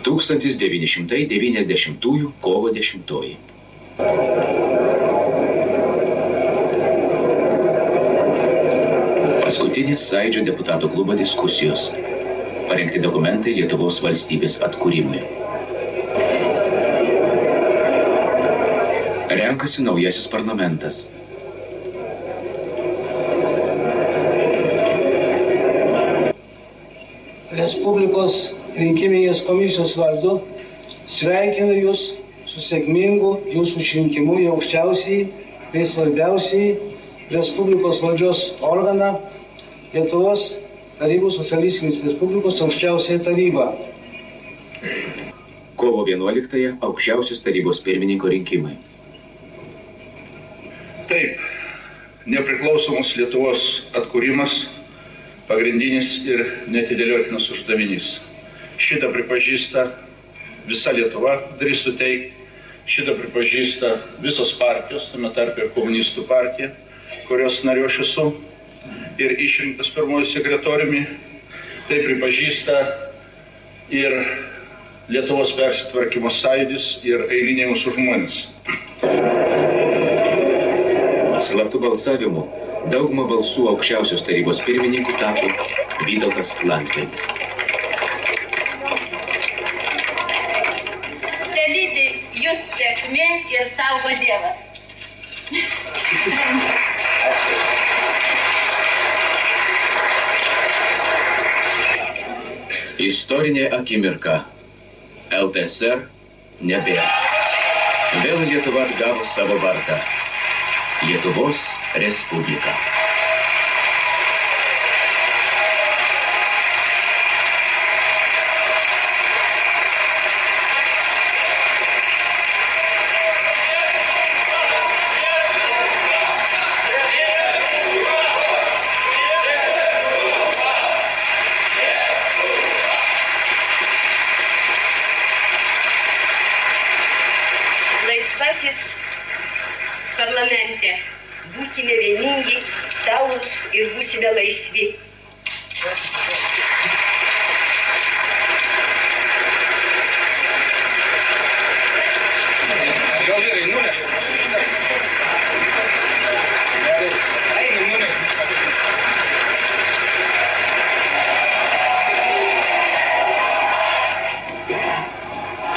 1990 kovo 10. Paskutinės Sąjūdžio deputatų klubo diskusijos. Parengti dokumentai Lietuvos valstybės atkūrimui. Renkasi naujasis parlamentas. Respublikos rinkiminės komisijos vardu sveikinu Jūs su sėkmingu Jūsų išrinkimu į aukščiausiai bei svarbiausiai Respublikos valdžios organą Lietuvos Tarybų Socialistinės Respublikos aukščiausiąją tarybą. Kovo 11 aukščiausios tarybos pirmininko rinkimai. Taip, nepriklausomos Lietuvos atkūrimas pagrindinis ir neatidėliotinas uždavinys. Šitą pripažįsta visa Lietuva, drįstu teigti, šitą pripažįsta visos partijos, tame tarpe ir komunistų partija, kurios nariu aš esu ir išrinktas pirmuoju sekretoriumi. Tai pripažįsta ir Lietuvos persitvarkymo sąjūdis ir eiliniai mūsų žmonės. Slaptų balsavimų daugumą balsų aukščiausios tarybos pirmininkų tapo Vytautas Landsbergis. Telydi Jūs sėkmė ir saugo Dievas. Istorinė akimirka. LTSR nebėra. Vėl Lietuva atgavo savo vardą. Lietuvos Respublika. Laisvasis parlamente. Būkime vieningi, taurūs ir būsime laisvi.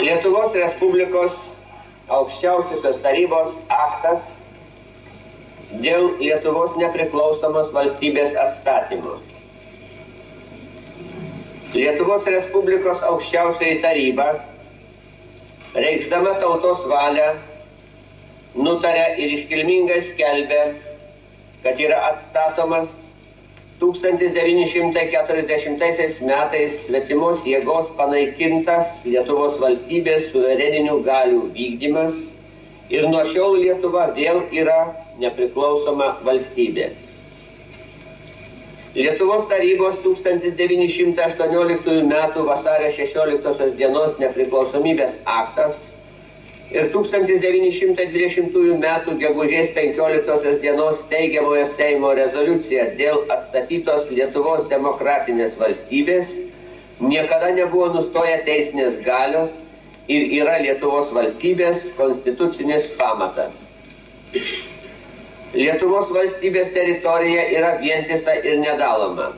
Lietuvos Respublikos aukščiausiosios tarybos aktas dėl Lietuvos nepriklausomos valstybės atstatymo. Lietuvos Respublikos aukščiausioji taryba, reikšdama tautos valią, nutarė ir iškilmingai skelbė, kad yra atstatomas 1940 metais svetimos jėgos panaikintas Lietuvos valstybės suvereninių galių vykdymas ir nuo šiol Lietuva vėl yra nepriklausoma valstybė. Lietuvos tarybos 1918 metų vasario 16 dienos nepriklausomybės aktas ir 1920 metų gegužės 15 dienos steigiamojo Seimo rezoliucija dėl atstatytos Lietuvos demokratinės valstybės niekada nebuvo nustoję teisinės galios ir yra Lietuvos valstybės konstitucinis pamatas. Lietuvos valstybės teritorija yra vientisa ir nedaloma.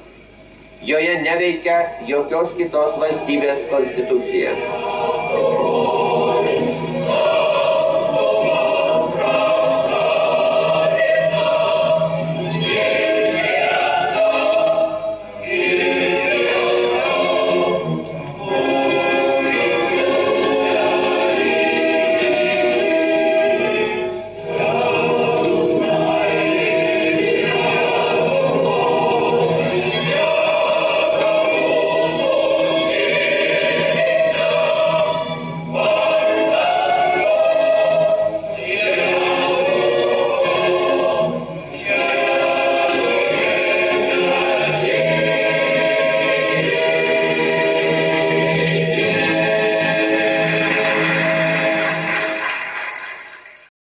Joje neveikia jokios kitos valstybės konstitucija.